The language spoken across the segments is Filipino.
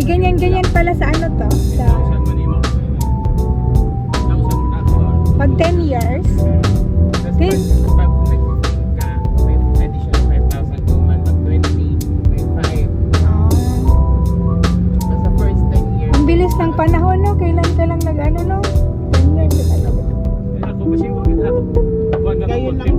ganyan pala sa ano to? Sa pag 10 years. Then, pag nag-15 ka, may additional 5,000 kung man pag 20, may 5. Sa first 10 years. ang bilis ng panahon, no? Kailan ka lang nag-ano, no? 10 years. Ngayon lang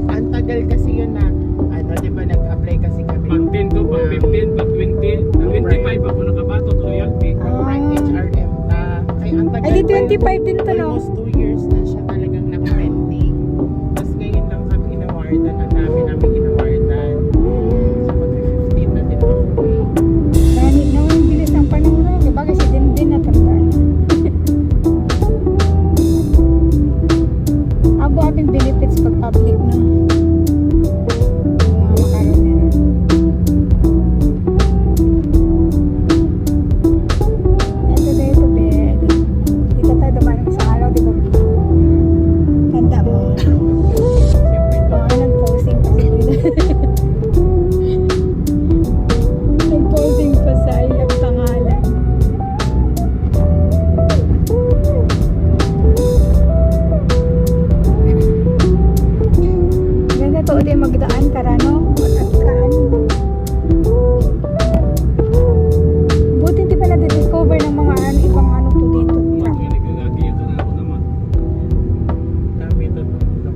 ang tagal kasi yun na, ano, di ba nag-apply kasi kami. Pag 10 to, pag 15, pag 20, 25 ako nakabatot loyalty. Right HRM na, kaya ang tagal. Ay, di 25 din to, no? Almost 2 years na siya talagang naka-pending. Tapos ngayon lang kami inawardan, ang dami namin inawardan. So mag-15 na din ako eh. Dahil na ang bilis ng panahon, no? Diba kasi din natandaan. Abo aming benefits pag public, no? Mga makaroon na na. Ito, be. Dito tayo dumaan sa araw, di ba? Tanda mo. Nag-posting pa nag-posting pa sa iyang pangalan. Ganda to ulit magdaan karano at kaan. Buti hindi pa na-discover ng mga ibang ano to dito. Dami ito naman dito.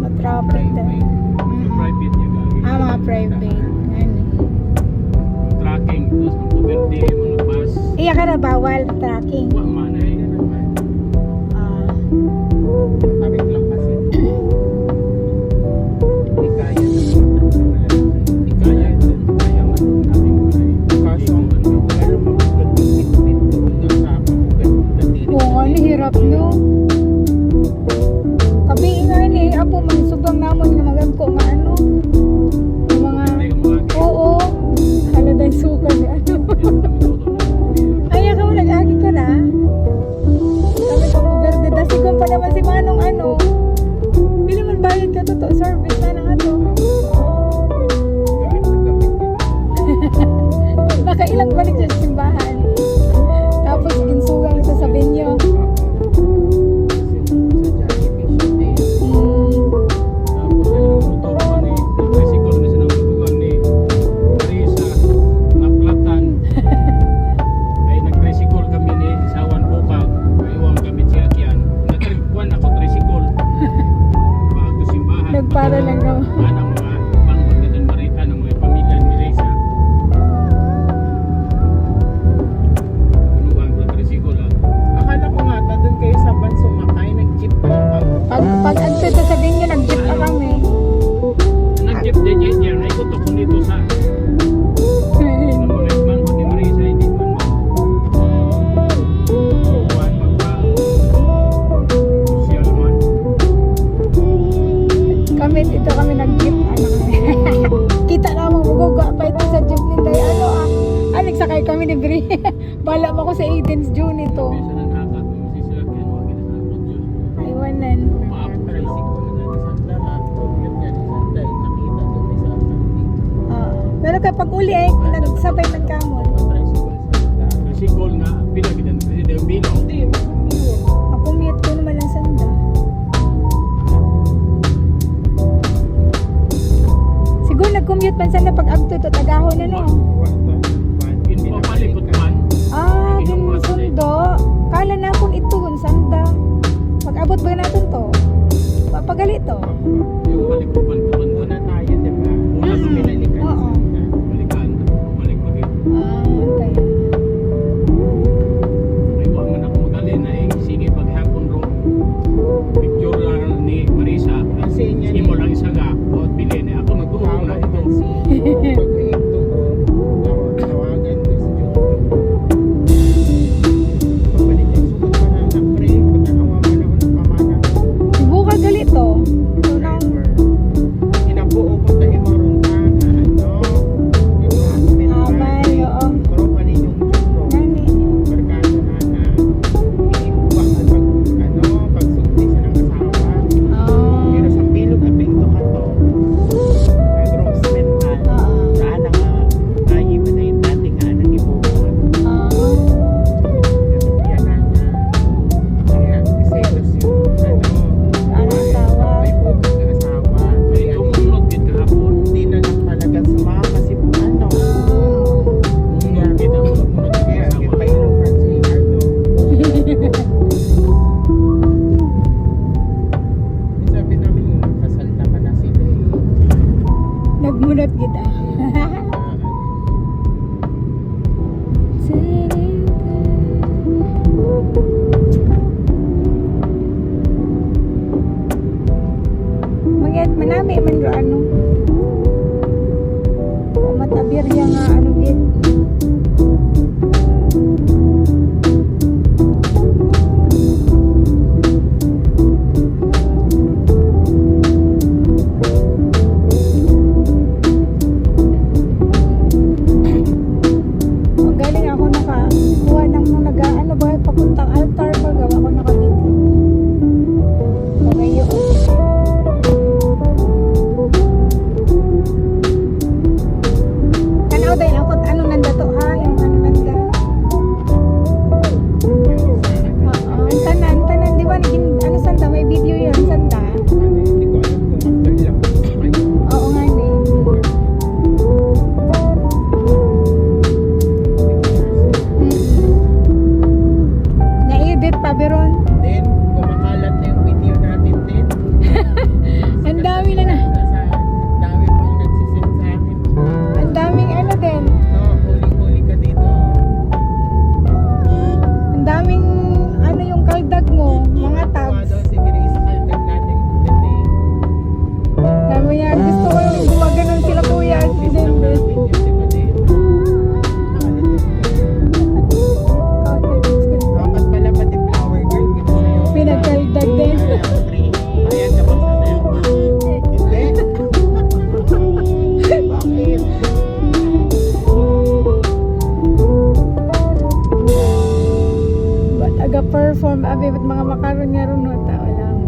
Matrapit. Private niya gagi. Mga private. Ano. Tracking, tapos mga birthday, mga bus. Iya ka na bawal tracking. Wa man ay Ah. Tabik lang kasi. Hindi kaya Hindi kaya ito. kaya man natin kulay. Kaso, meron mag-bit-bit hanggang sa pag-bit. Oo nga, ni hirap no. Kabi nga ni, apo man subang namon nga magagko nga ano. Yung mga, oo. Haladay suka ni ano. Ay, ako nag-agi ka na. Kami ka po verde. Dasigong pa naman si Manong ano. Bili man bayad ka to, service na ng ato. Nakailang balik sa simbahan. Tapos ginsugang ito sa venue. Tapos ay yung motor ko ni tricycle na siya ng bubugan ni Marisa Naplatan. Ay nag-tricycle kami ni Sawan Bukag. Aywan kami siya kiyan. Natrikuan ako tricycle. Bago simbahan. Nagpara lang ako. Anang mga pangpagdatan Marita ng mga pamilya ni Marisa. Punuan ko tricycle ah. Akala ko nga, doon kayo sa van sumakay, nag-jeep pa lang ako. Pag agto ito sa venue, nag-jeep pa kami. Nag-jeep din yan. Ay kutok ko dito sa ng mga ibang ni Marisa. Hindi man magkuhan magpa-social man. Kami dito kami nag-jeep. Ano kami. Kita naman maguga pa ito sa jeep nila. Ano nagsakay kami ni Bri. Bala mo ko sa 18th June ito. Bisa na nakat mo si Sir Ken. Huwag na sa produce. Aywanan. Maabot na rin. Tricycle na natin sa Sandala. Yun yan, sa Sandala, nakita doon sa Sandala. Pero kapag uli ay nagsabay man kamon. Tricycle sa Sandala. Tricycle nga. Pinagitan. Pwede yung bilong. Hindi, yun. Ako mute ko naman ang sanda. Siguro nag-commute man sana pag agto to tagahon na no. Papalikot man. Ginsundo. Kala na akong ito sanda. Pag abot ba natin to? Papagali to. Yung palikot man. Una tayo, di ba? Una kami nalikan sa Oo. Sandala. Balikan. Balik magiging. Okay. Ay, huwag man ako magalin na eh. Sige, paghapon ro. Picture lang ni Marisa. Kasi niya Sige mo lang isaga. O, bilhin eh. Ako nagtuhong na ito. Tawagan ko si Jojo. Pagbalik yung sugod pa na anak, pre. Pagkakawaman ako ng pamana. Buka gali to. So now, Driver. Nindot gid ah. Magyat manami man ro ano. O matabir yang ano gid. Ang galing ako nakakuha ng nag-ano ba papuntang altar ba gawa ko nakabiti. Magayo. Tanaw dahil ako ano nanda to ha, yung ano nanda. Oo, tanan, di ba naging ano sanda, may video yun, sanda. Hindi ko alam kung after lang. Oo nga ni. Na-edit pa beron. Then, kumakalat na yung video natin din. Ang dami na na. Dami pang nagsisend sa akin. Ang daming ano din. No, huli-huli ka dito. Ang daming ano yung kaldag mo, mga Gawa tags. daw si Grace Alden natin din eh. Sabi niya, gusto ko yung gumaganon sila kuya at si Dende. Video si Madin. Dapat pala pati flower girl. Gusto sa'yo. Pinagkaldag din. Ayan ka bang sasayaw pa? Hindi. Bakit? Ba't aga-perform? Abi, ba't mga makaroon nga ron no? Tao lang.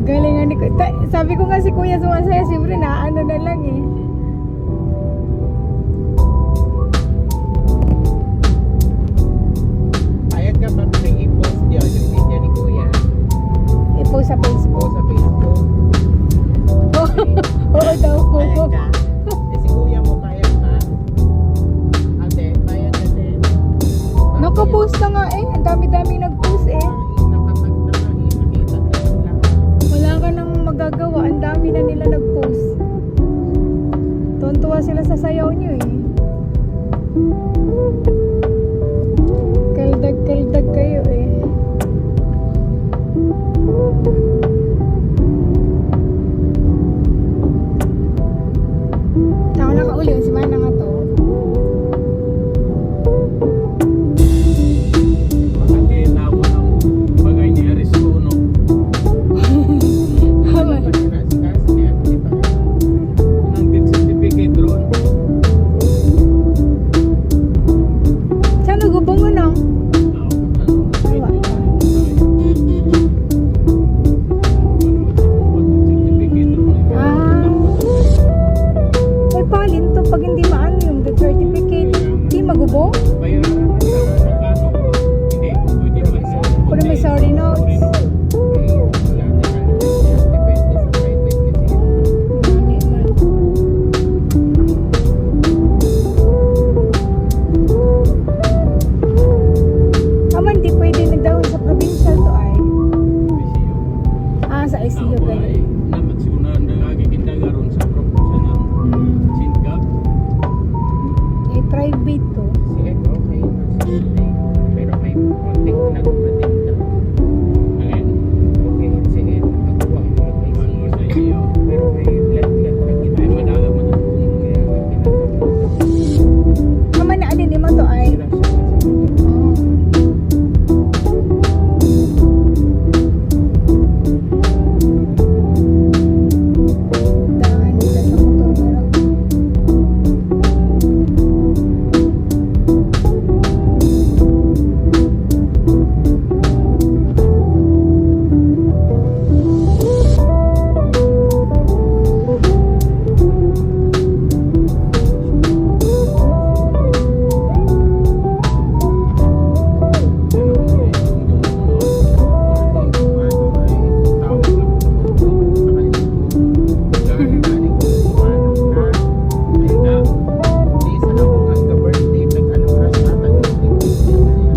Galingan ni Kuya. Sabi ko nga si Kuya sumasaya, siyempre na ano na lang eh. Ayan ka ba i-post yun yung video ni Kuya? I-post sa Facebook. Post sa Facebook. Oo daw. Ayan ka. Eh si Kuya mo kaya ka? Ate, kaya ka din. Nakapost na nga eh. Ang dami-dami nag-post eh. Nakatag na nga, nakita na lang lang. Wala ka nang magagawa. Ang dami na nila nag-post. Tuwan-tuwa sila sa sayaw nyo eh. Kaldag-kaldag kayo eh. Tao nakauli. Si Mana nga to. Makati nawa ng bagay ni Arisco, no? Ano ba sinasikas ni Ate ba? Ang death certificate ron. Saan nagubong mo nang? May palin to pag hindi maano yung death certificate. Di magubong? Pero may sorry notes. Depende sa private kasi. Mani man. Aman di pwede nagdahon sa provincial to ay. Ah, sa ICU ganun. Eh, private to. Si Ed okay na si Ed. Pero may konting lag pa din na. Okay, si Ed nagawa mo yung ICU. Pero may lag-lag na ginagawa. Kaya may ginagawa. Aman na alin mo to ay. Sila siya sa motor. Dahan nila sa motor mo lang.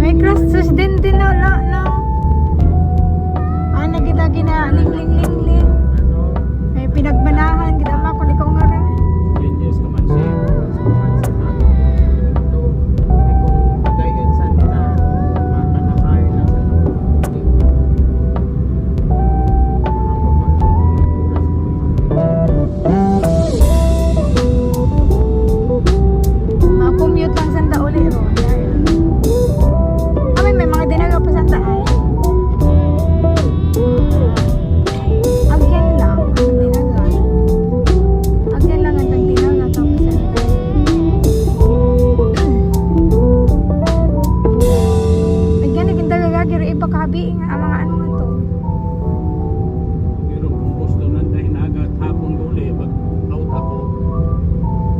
May crush din gabi nga ang mga ano nga to. Pero kung gusto na dahil nagat hapon uli, pag out ako,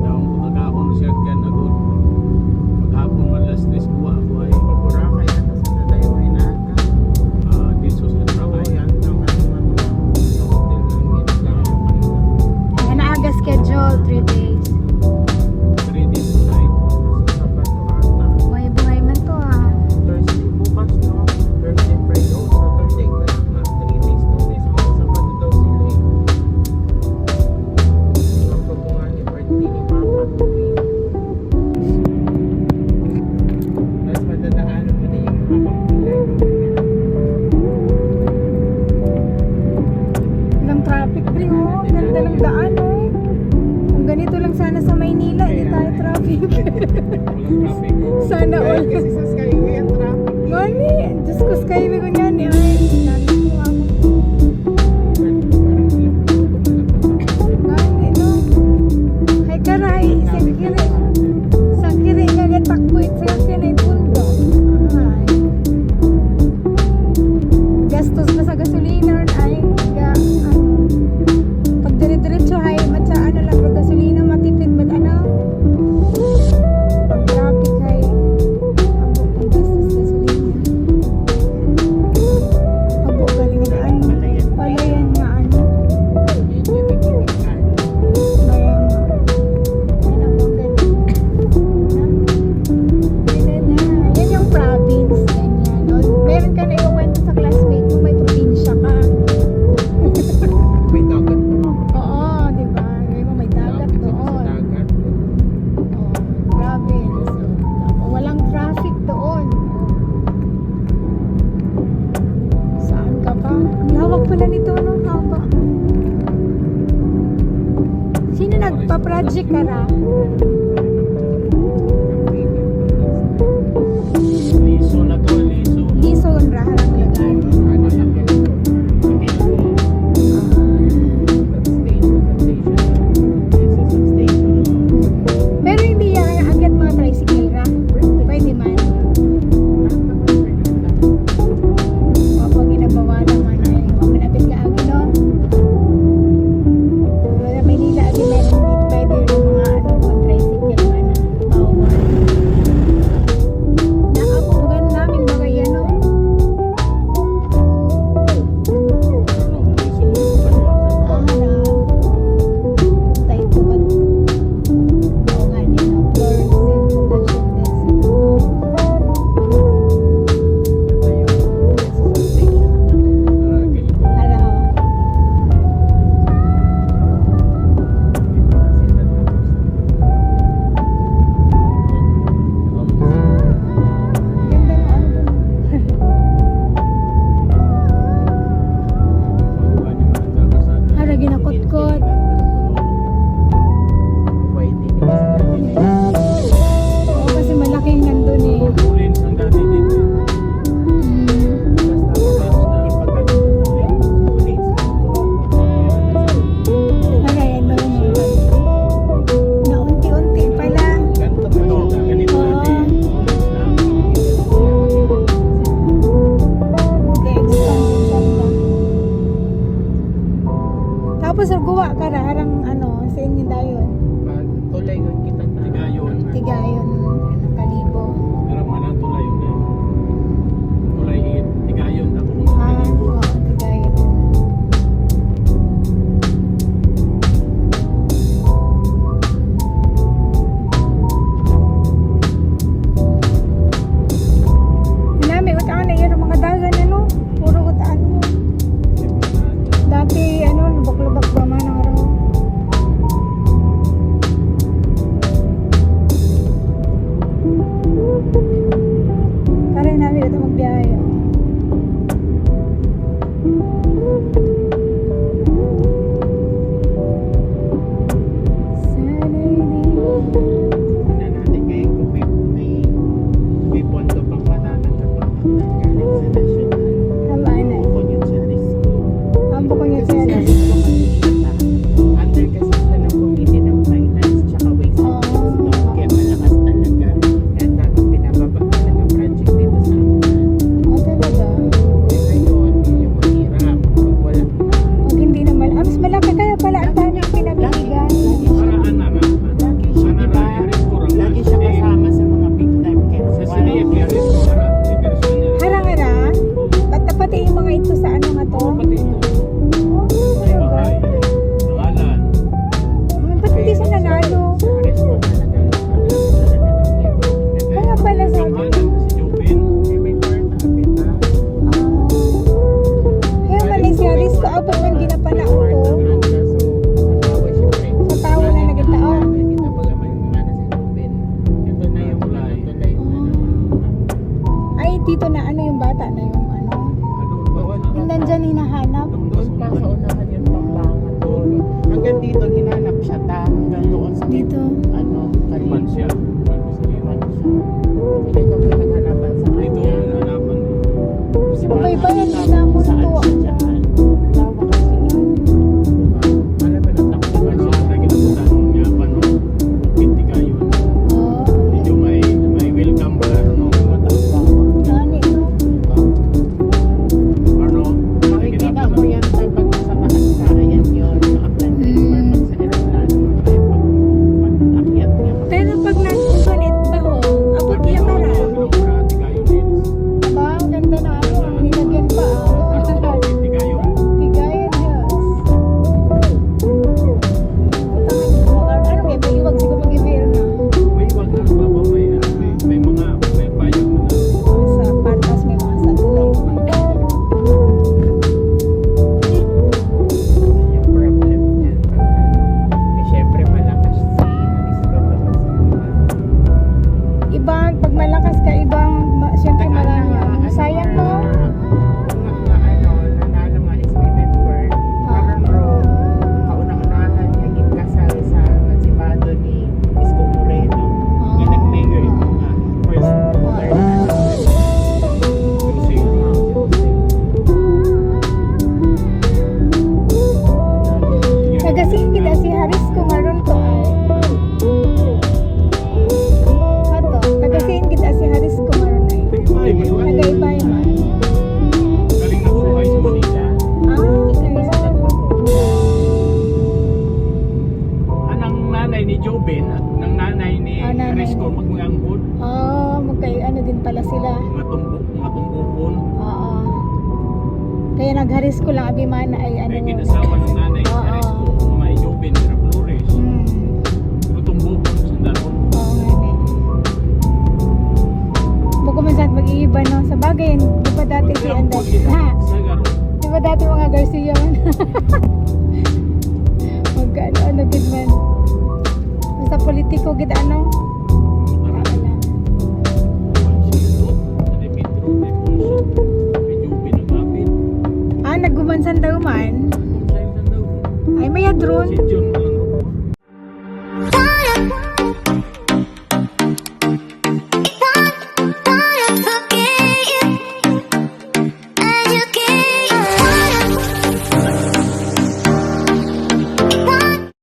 daw ko tagahon siya kyan agad. Maghapon man last 3 kuha ako ay Pabura kaya na sa dadayo ay naga. dito sa Oo, Trakay. yan ang ano nga to. Sa hotel lang ginagawa ko kanina. Yan na aga schedule, 3 days. 3 days tonight. Sa Sabato ata. Buhay-buhay man to ah. Thursday bukas no? Thursday, Friday, Saturday ka lang na 3 days, 2 days. Mga Sabado daw sila eh. Ang pagpunga ni birthday ni Papa tuwing. Tapos madadaanan mo na yung habang pilay. Walang traffic pre, oh. Ganda ng daan, oh. Kung ganito lang sana sa Maynila, hindi tayo traffic. Walang traffic. Sana all. Kasi sa Skyway ang traffic. Mani, Diyos ko, Skyway ko niyan. Ay, natin ko ako. Parang ilang minuto mo lang matapos. Mani, no? Ay, karay, sakiri. Sakiri nga gatakbo it sa kinay pundo. Ay. Gastos na sa gasolina, ay, ano. Pag dire-diretso, ay, matsa, ano lang, pag gasolina, matipid, ba't ano? Pag traffic, ay, abo, pag gastos gasolina. Abo, galing na, ano. Palayan nga, ano. Yun yung nagkikikain. Kaya nga. Yan ang maganda. Ganun na. Yan yung province. Ganyan. No? Meron ka na iwakwento sa classmate mo, may probinsya ka. May dagat pa nga. Oo, di ba? Ngayon mo may dagat Lapit ako sa doon. dagat. Oo, province. So, walang traffic doon. Saan ka pa? Ang lawak pala nito, no? Haba. Sino nagpa-project ka ra? Liso na to, liso. Lison ra harang lugar. Ano lang yan? Pero hindi yan agad mga tricycle ra. Pwede man. O pag ginabawa naman ay mamanapit ka agi no. Wala Maynila agi meron dito pwede yung mga ano mga tricycle man bawal. Naabugan namin bagay yan no. Ahara. Puntay ko pag oo nga ni no. Floor Hara. Ganda ng ano dun. Hara ginakot-kot. Oo kasi malaking nandun eh. Hara yan daw no. Na unti-unti pala. Tapos guwa ka ra harang ano sa inyo dayon. Tulay yun kita na. Tigayon kalibo. Ah, oo, tigayon. Nami utaan na yun ang mga dagan ano. Puro utaan mo. Dati ano lubak-lubak ba man ang araw. Karay namin ito magbiyahe. Sana'y Na natin ngayon kung may pondo pang matatanggap ang galing sa national. Hala na. Bukod yun sa risk. Ambo ko niya Kasi siya. sabi ko kanina, under kasi siya ng Committee ng Finance tsaka Ways and Means. Kaya malakas talaga. Kaya dati pinababa talaga project dito sa amin. Oh, talaga. Mata hanggang doon sa Dito. ano, Man siya. Kaliman siya. Hindi ko pinaghanapan sa Dito kanya. ang hanapan. Okay ba yan? Hindi na ako Saan natuwa. siya dyan? Tawa kasi yan. Alam mo, natakot Ano siya. ang naginabutan niya pa no? Pinti kayo. Oh, Medyo may welcome ba no? nani, no? Ano? Makikita mo yan sa pag sa taas ka. Ayan yun. Naka-planting or pag sa aeroplano. Ay, pag-akyat niya. Pero pag nagpunit ba ho, abot niya ka na. Ba, ang ganda na ano, nilagyan pa ah. Pinti kayo. Tigayan, Diyos. Ano kaya, may iwag siguro mag-ibir na. May wag na baba may mga may payo mo na. Sa patas, may mga satulog. Yung problem niyan. Eh, syempre malakas si Isko tapos Ibang, pag malakas ka, ibang, siyempre marami. Sayang mo. Nanalo nga is may member. Parang raw, kauna-unahan niya yung kasal sa mansibado ni Isko Moreno. Yung nag-mayor ito nga. First, third, Yung zero. Nagasing kita si Haris ko maron ko ay. Ato, nagasing kita si Haris ko maron ay. Nagaibay man. Galing na buhay sa Manila. Anang nanay ni Jobin at nang nanay ni Nanay. Risco magmangangkod. Magkay ano din pala sila. Mga tumbukon. Oo. Kaya nagharis ko lang abimana ay ano. Ay kinasawa ng nanay ni Oo. Risco. Mama ni Jobin, Mira Flores. Hmm. Pero tumbukon sa daron. Oo nga ni. Buko man sa mag-iiba no. Sa bagay, di ba dati si Anday? Ha? Sa garo. Di ba dati mga Garcia man? Magkano gid man. Basta politiko gid ano. Wala. Nagumansan daw man. Ay may drone. Si John